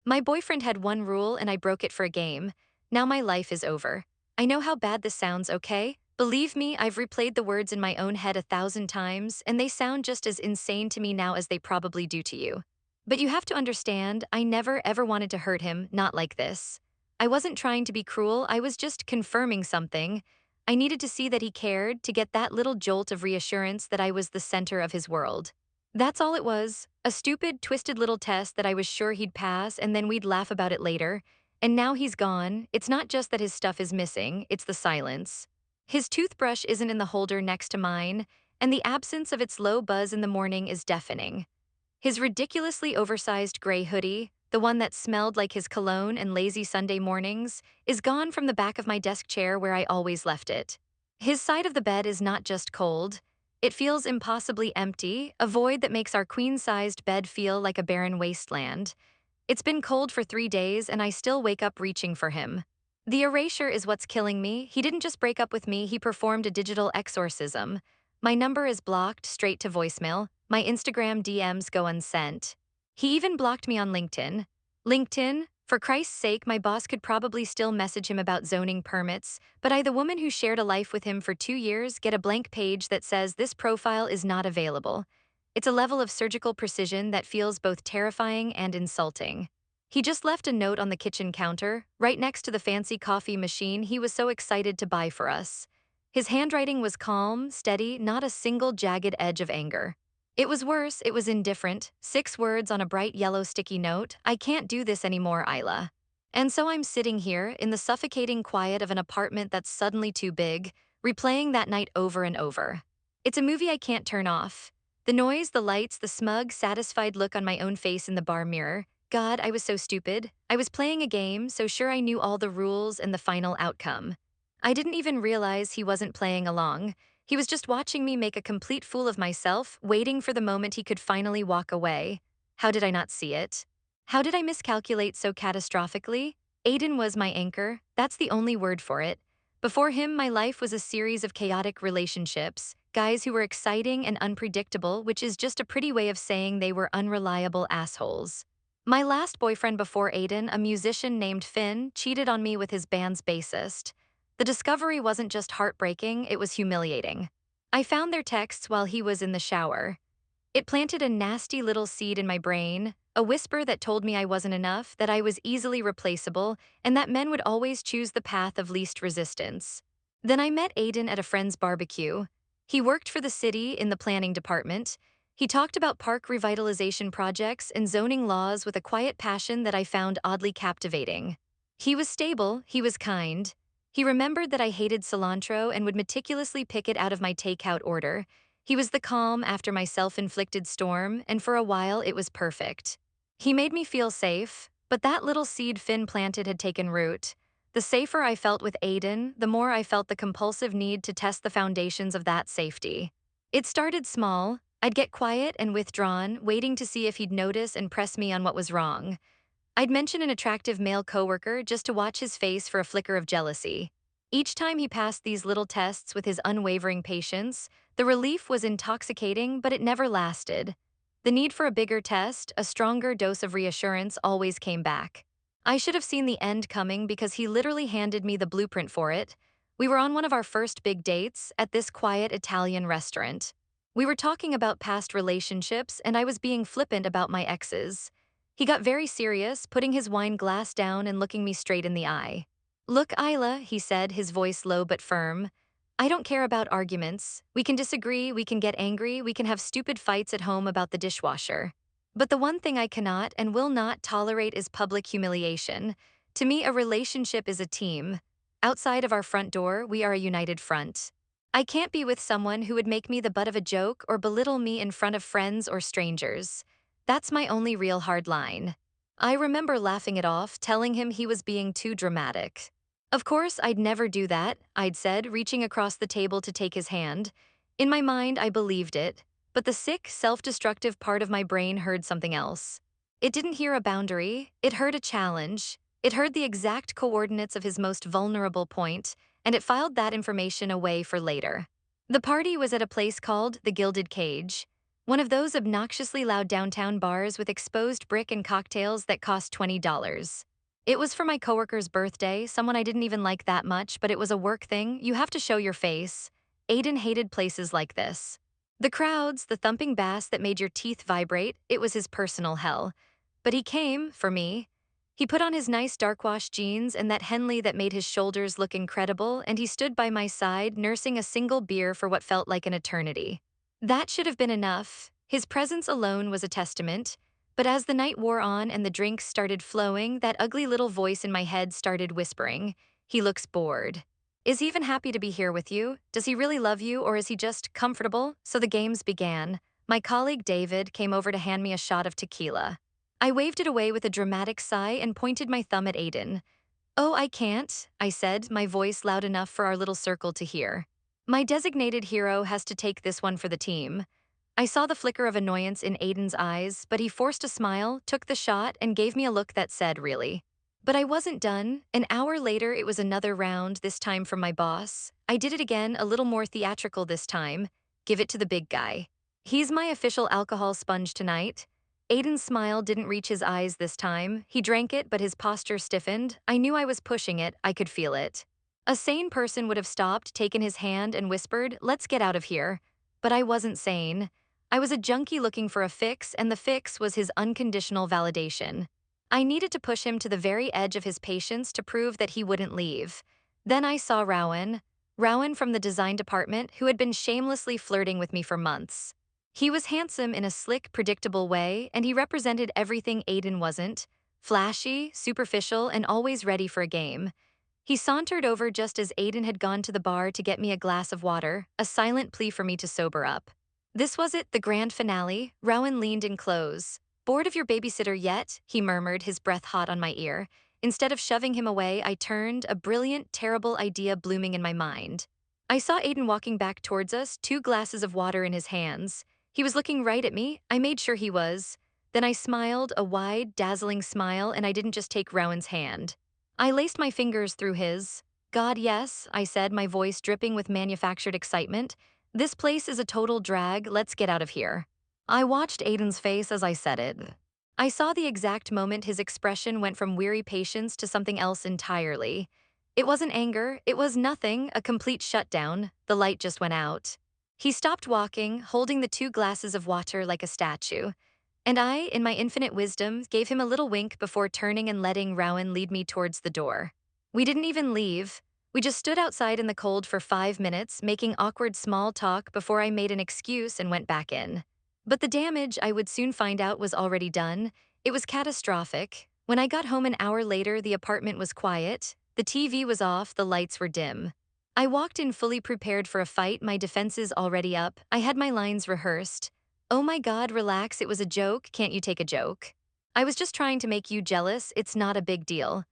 My boyfriend had one rule and I broke it for a game. Now my life is over. I know how bad this sounds, okay? Believe me, I've replayed the words in my own head 1,000 times, and they sound just as insane to me now as they probably do to you. But you have to understand, I never ever wanted to hurt him, not like this. I wasn't trying to be cruel, I was just confirming something. I needed to see that he cared, to get that little jolt of reassurance that I was the center of his world. That's all it was, a stupid, twisted little test that I was sure he'd pass and then we'd laugh about it later. And now he's gone. It's not just that his stuff is missing, it's the silence. His toothbrush isn't in the holder next to mine, and the absence of its low buzz in the morning is deafening. His ridiculously oversized gray hoodie, the one that smelled like his cologne and lazy Sunday mornings, is gone from the back of my desk chair where I always left it. His side of the bed is not just cold, it feels impossibly empty, a void that makes our queen-sized bed feel like a barren wasteland. It's been cold for 3 days and I still wake up reaching for him. The erasure is what's killing me. He didn't just break up with me, he performed a digital exorcism. My number is blocked straight to voicemail. My Instagram DMs go unsent. He even blocked me on LinkedIn. LinkedIn? For Christ's sake, my boss could probably still message him about zoning permits, but I, the woman who shared a life with him for 2 years, get a blank page that says this profile is not available. It's a level of surgical precision that feels both terrifying and insulting. He just left a note on the kitchen counter, right next to the fancy coffee machine he was so excited to buy for us. His handwriting was calm, steady, not a single jagged edge of anger. It was worse, it was indifferent. 6 words on a bright yellow sticky note. I can't do this anymore, Isla. And so I'm sitting here, in the suffocating quiet of an apartment that's suddenly too big, replaying that night over and over. It's a movie I can't turn off. The noise, the lights, the smug, satisfied look on my own face in the bar mirror. God, I was so stupid. I was playing a game, so sure I knew all the rules and the final outcome. I didn't even realize he wasn't playing along. He was just watching me make a complete fool of myself, waiting for the moment he could finally walk away. How did I not see it? How did I miscalculate so catastrophically? Aiden was my anchor, that's the only word for it. Before him, my life was a series of chaotic relationships, guys who were exciting and unpredictable, which is just a pretty way of saying they were unreliable assholes. My last boyfriend before Aiden, a musician named Finn, cheated on me with his band's bassist. The discovery wasn't just heartbreaking, it was humiliating. I found their texts while he was in the shower. It planted a nasty little seed in my brain, a whisper that told me I wasn't enough, that I was easily replaceable, and that men would always choose the path of least resistance. Then I met Aiden at a friend's barbecue. He worked for the city in the planning department. He talked about park revitalization projects and zoning laws with a quiet passion that I found oddly captivating. He was stable, he was kind. He remembered that I hated cilantro and would meticulously pick it out of my takeout order. He was the calm after my self-inflicted storm, and for a while it was perfect. He made me feel safe, but that little seed Finn planted had taken root. The safer I felt with Aiden, the more I felt the compulsive need to test the foundations of that safety. It started small. I'd get quiet and withdrawn, waiting to see if he'd notice and press me on what was wrong. I'd mention an attractive male coworker just to watch his face for a flicker of jealousy. Each time he passed these little tests with his unwavering patience, the relief was intoxicating, but it never lasted. The need for a bigger test, a stronger dose of reassurance, always came back. I should have seen the end coming because he literally handed me the blueprint for it. We were on one of our first big dates at this quiet Italian restaurant. We were talking about past relationships, and I was being flippant about my exes. He got very serious, putting his wine glass down and looking me straight in the eye. Look, Isla, he said, his voice low but firm. I don't care about arguments. We can disagree, we can get angry, we can have stupid fights at home about the dishwasher. But the one thing I cannot and will not tolerate is public humiliation. To me, a relationship is a team. Outside of our front door, we are a united front. I can't be with someone who would make me the butt of a joke or belittle me in front of friends or strangers. That's my only real hard line. I remember laughing it off, telling him he was being too dramatic. Of course, I'd never do that, I'd said, reaching across the table to take his hand. In my mind, I believed it, but the sick, self-destructive part of my brain heard something else. It didn't hear a boundary, it heard a challenge. It heard the exact coordinates of his most vulnerable point, and it filed that information away for later. The party was at a place called the Gilded Cage. One of those obnoxiously loud downtown bars with exposed brick and cocktails that cost $20. It was for my coworker's birthday, someone I didn't even like that much, but it was a work thing. You have to show your face. Aiden hated places like this. The crowds, the thumping bass that made your teeth vibrate, it was his personal hell. But he came, for me. He put on his nice dark wash jeans and that Henley that made his shoulders look incredible, and he stood by my side, nursing a single beer for what felt like an eternity. That should have been enough. His presence alone was a testament. But as the night wore on and the drinks started flowing, that ugly little voice in my head started whispering, "He looks bored. Is he even happy to be here with you? Does he really love you, or is he just comfortable?" So the games began. My colleague David came over to hand me a shot of tequila. I waved it away with a dramatic sigh and pointed my thumb at Aiden. "Oh, I can't," I said, my voice loud enough for our little circle to hear. "My designated hero has to take this one for the team." I saw the flicker of annoyance in Aiden's eyes, but he forced a smile, took the shot, and gave me a look that said, "Really?" But I wasn't done. An hour later, it was another round, this time from my boss. I did it again, a little more theatrical this time. "Give it to the big guy. He's my official alcohol sponge tonight." Aiden's smile didn't reach his eyes this time. He drank it, but his posture stiffened. I knew I was pushing it. I could feel it. A sane person would have stopped, taken his hand, and whispered, "Let's get out of here." But I wasn't sane. I was a junkie looking for a fix, and the fix was his unconditional validation. I needed to push him to the very edge of his patience to prove that he wouldn't leave. Then I saw Rowan. Rowan from the design department, who had been shamelessly flirting with me for months. He was handsome in a slick, predictable way, and he represented everything Aiden wasn't: flashy, superficial, and always ready for a game. He sauntered over just as Aiden had gone to the bar to get me a glass of water, a silent plea for me to sober up. This was it, the grand finale. Rowan leaned in close. "Bored of your babysitter yet?" he murmured, his breath hot on my ear. Instead of shoving him away, I turned, a brilliant, terrible idea blooming in my mind. I saw Aiden walking back towards us, two glasses of water in his hands. He was looking right at me. I made sure he was. Then I smiled, a wide, dazzling smile, and I didn't just take Rowan's hand. I laced my fingers through his. "God, yes," I said, my voice dripping with manufactured excitement. "This place is a total drag. Let's get out of here." I watched Aiden's face as I said it. I saw the exact moment his expression went from weary patience to something else entirely. It wasn't anger, it was nothing, a complete shutdown. The light just went out. He stopped walking, holding the two glasses of water like a statue. And I, in my infinite wisdom, gave him a little wink before turning and letting Rowan lead me towards the door. We didn't even leave. We just stood outside in the cold for 5 minutes, making awkward small talk before I made an excuse and went back in. But the damage, I would soon find out, was already done. It was catastrophic. When I got home an hour later, the apartment was quiet. The TV was off, the lights were dim. I walked in fully prepared for a fight, my defenses already up. I had my lines rehearsed. "Oh my God, relax, it was a joke, can't you take a joke? I was just trying to make you jealous, it's not a big deal."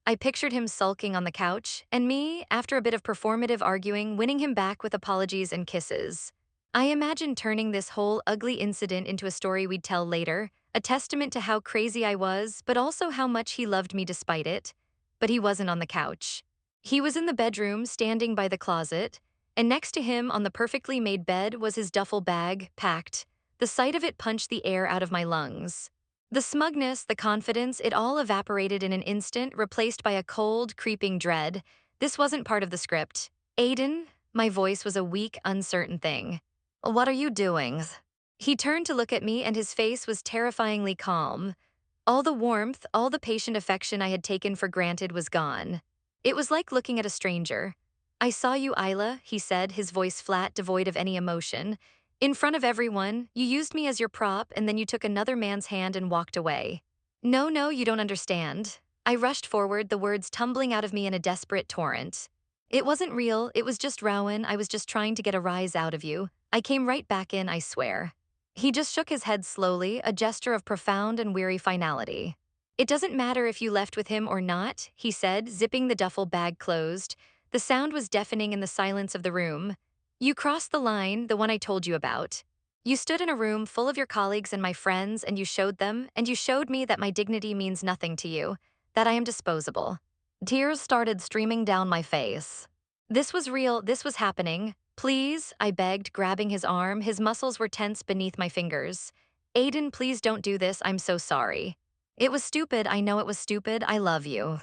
I pictured him sulking on the couch, and me, after a bit of performative arguing, winning him back with apologies and kisses. I imagined turning this whole ugly incident into a story we'd tell later, a testament to how crazy I was, but also how much he loved me despite it. But he wasn't on the couch. He was in the bedroom, standing by the closet, and next to him on the perfectly made bed was his duffel bag, packed. The sight of it punched the air out of my lungs. The smugness, the confidence, it all evaporated in an instant, replaced by a cold, creeping dread. This wasn't part of the script. "Aiden?" My voice was a weak, uncertain thing. "What are you doing?" He turned to look at me, and his face was terrifyingly calm. All the warmth, all the patient affection I had taken for granted was gone. It was like looking at a stranger. "I saw you, Isla," he said, his voice flat, devoid of any emotion. "In front of everyone, you used me as your prop, and then you took another man's hand and walked away." "No, no, you don't understand." I rushed forward, the words tumbling out of me in a desperate torrent. "It wasn't real, it was just Rowan, I was just trying to get a rise out of you. I came right back in, I swear." He just shook his head slowly, a gesture of profound and weary finality. "It doesn't matter if you left with him or not," he said, zipping the duffel bag closed. The sound was deafening in the silence of the room. "You crossed the line, the one I told you about. You stood in a room full of your colleagues and my friends, and you showed them, and you showed me that my dignity means nothing to you, that I am disposable." Tears started streaming down my face. This was real, this was happening. Please, I begged, grabbing his arm. His muscles were tense beneath my fingers. Aiden, please don't do this. I'm so sorry. It was stupid. I know it was stupid. I love you.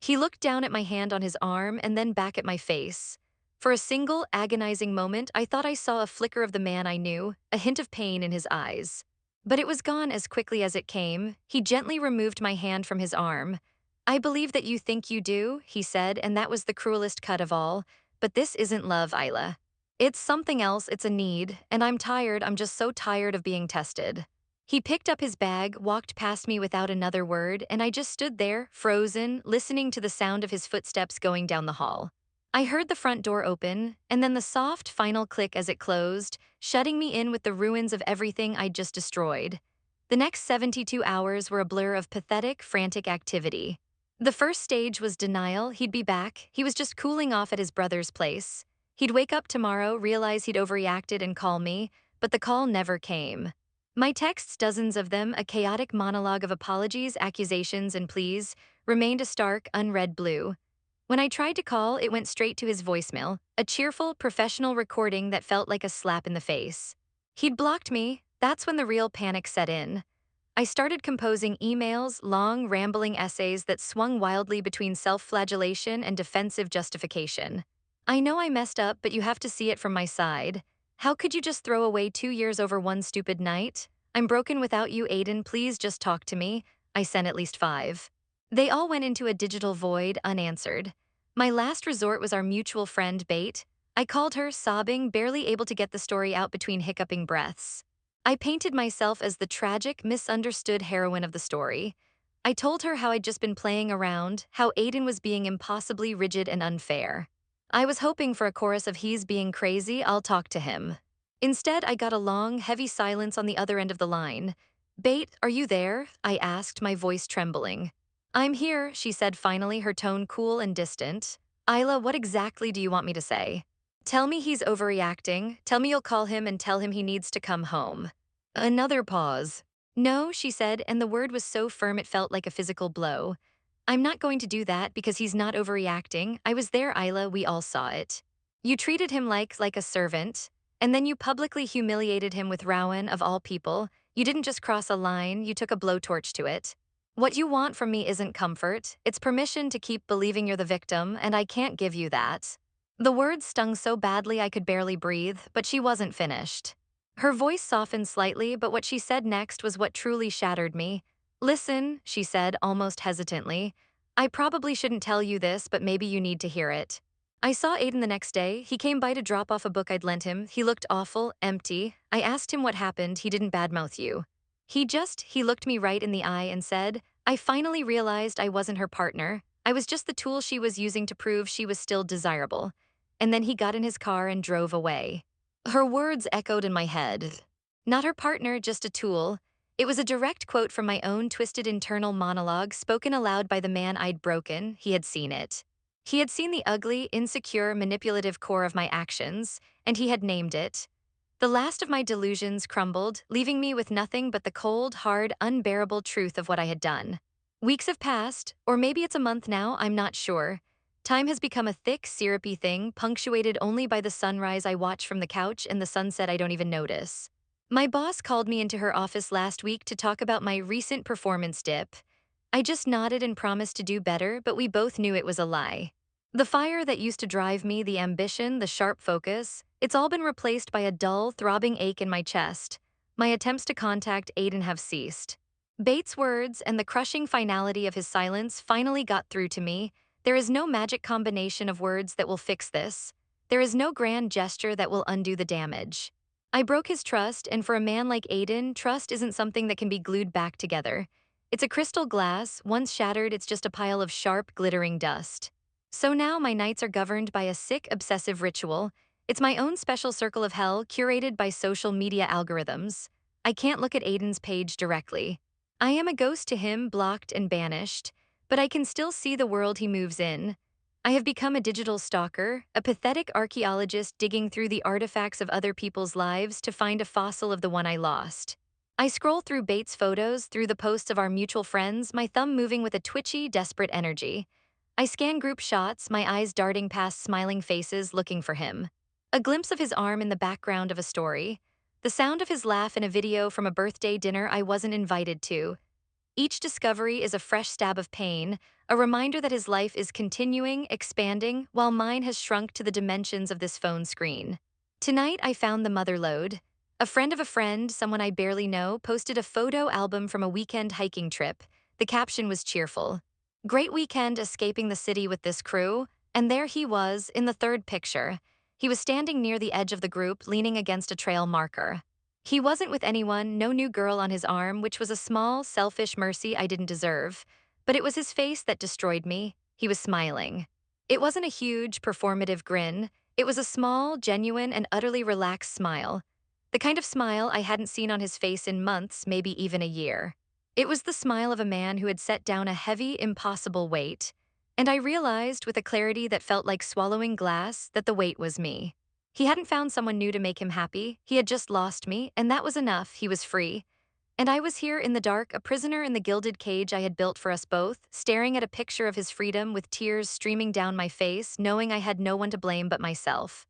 He looked down at my hand on his arm and then back at my face. For a single, agonizing moment, I thought I saw a flicker of the man I knew, a hint of pain in his eyes. But it was gone as quickly as it came. He gently removed my hand from his arm. I believe that you think you do, he said, and that was the cruelest cut of all. But this isn't love, Isla. It's something else, it's a need, and I'm tired, I'm just so tired of being tested. He picked up his bag, walked past me without another word, and I just stood there, frozen, listening to the sound of his footsteps going down the hall. I heard the front door open, and then the soft, final click as it closed, shutting me in with the ruins of everything I'd just destroyed. The next 72 hours were a blur of pathetic, frantic activity. The first stage was denial. He'd be back. He was just cooling off at his brother's place. He'd wake up tomorrow, realize he'd overreacted, and call me, but the call never came. My texts, dozens of them, a chaotic monologue of apologies, accusations, and pleas, remained a stark, unread blue. When I tried to call, it went straight to his voicemail, a cheerful, professional recording that felt like a slap in the face. He'd blocked me. That's when the real panic set in. I started composing emails, long, rambling essays that swung wildly between self-flagellation and defensive justification. I know I messed up, but you have to see it from my side. How could you just throw away 2 years over one stupid night? I'm broken without you, Aiden. Please just talk to me. I sent at least 5. They all went into a digital void, unanswered. My last resort was our mutual friend, Bate. I called her, sobbing, barely able to get the story out between hiccuping breaths. I painted myself as the tragic, misunderstood heroine of the story. I told her how I'd just been playing around, how Aiden was being impossibly rigid and unfair. I was hoping for a chorus of he's being crazy, I'll talk to him. Instead, I got a long, heavy silence on the other end of the line. Bate, are you there? I asked, my voice trembling. I'm here, she said finally, her tone cool and distant. Isla, what exactly do you want me to say? Tell me he's overreacting. Tell me you'll call him and tell him he needs to come home. Another pause. No, she said, and the word was so firm it felt like a physical blow. I'm not going to do that because he's not overreacting. I was there, Isla, we all saw it. You treated him like a servant, and then you publicly humiliated him with Rowan, of all people. You didn't just cross a line, you took a blowtorch to it. What you want from me isn't comfort, it's permission to keep believing you're the victim, and I can't give you that. The words stung so badly I could barely breathe, but she wasn't finished. Her voice softened slightly, but what she said next was what truly shattered me. Listen, she said, almost hesitantly. I probably shouldn't tell you this, but maybe you need to hear it. I saw Aiden the next day. He came by to drop off a book I'd lent him. He looked awful, empty. I asked him what happened. He didn't badmouth you. He looked me right in the eye and said, I finally realized I wasn't her partner. I was just the tool she was using to prove she was still desirable. And then he got in his car and drove away. Her words echoed in my head. Not her partner, just a tool. It was a direct quote from my own twisted internal monologue spoken aloud by the man I'd broken. He had seen it. He had seen the ugly, insecure, manipulative core of my actions, and he had named it. The last of my delusions crumbled, leaving me with nothing but the cold, hard, unbearable truth of what I had done. Weeks have passed, or maybe it's a month now, I'm not sure. Time has become a thick, syrupy thing, punctuated only by the sunrise I watch from the couch and the sunset I don't even notice. My boss called me into her office last week to talk about my recent performance dip. I just nodded and promised to do better, but we both knew it was a lie. The fire that used to drive me, the ambition, the sharp focus, it's all been replaced by a dull, throbbing ache in my chest. My attempts to contact Aiden have ceased. Bates' words and the crushing finality of his silence finally got through to me. There is no magic combination of words that will fix this. There is no grand gesture that will undo the damage. I broke his trust, and for a man like Aiden, trust isn't something that can be glued back together. It's a crystal glass. Once shattered, it's just a pile of sharp, glittering dust. So now my nights are governed by a sick, obsessive ritual. It's my own special circle of hell curated by social media algorithms. I can't look at Aiden's page directly. I am a ghost to him, blocked and banished, but I can still see the world he moves in. I have become a digital stalker, a pathetic archaeologist digging through the artifacts of other people's lives to find a fossil of the one I lost. I scroll through Bates' photos, through the posts of our mutual friends, my thumb moving with a twitchy, desperate energy. I scan group shots, my eyes darting past smiling faces looking for him. A glimpse of his arm in the background of a story. The sound of his laugh in a video from a birthday dinner I wasn't invited to. Each discovery is a fresh stab of pain, a reminder that his life is continuing, expanding, while mine has shrunk to the dimensions of this phone screen. Tonight, I found the mother lode. A friend of a friend, someone I barely know, posted a photo album from a weekend hiking trip. The caption was cheerful. Great weekend escaping the city with this crew, and there he was, in the third picture. He was standing near the edge of the group, leaning against a trail marker. He wasn't with anyone, no new girl on his arm, which was a small, selfish mercy I didn't deserve. But it was his face that destroyed me. He was smiling. It wasn't a huge, performative grin. It was a small, genuine, and utterly relaxed smile. The kind of smile I hadn't seen on his face in months, maybe even a year. It was the smile of a man who had set down a heavy, impossible weight. And I realized, with a clarity that felt like swallowing glass, that the weight was me. He hadn't found someone new to make him happy. He had just lost me, and that was enough. He was free. And I was here in the dark, a prisoner in the gilded cage I had built for us both, staring at a picture of his freedom with tears streaming down my face, knowing I had no one to blame but myself.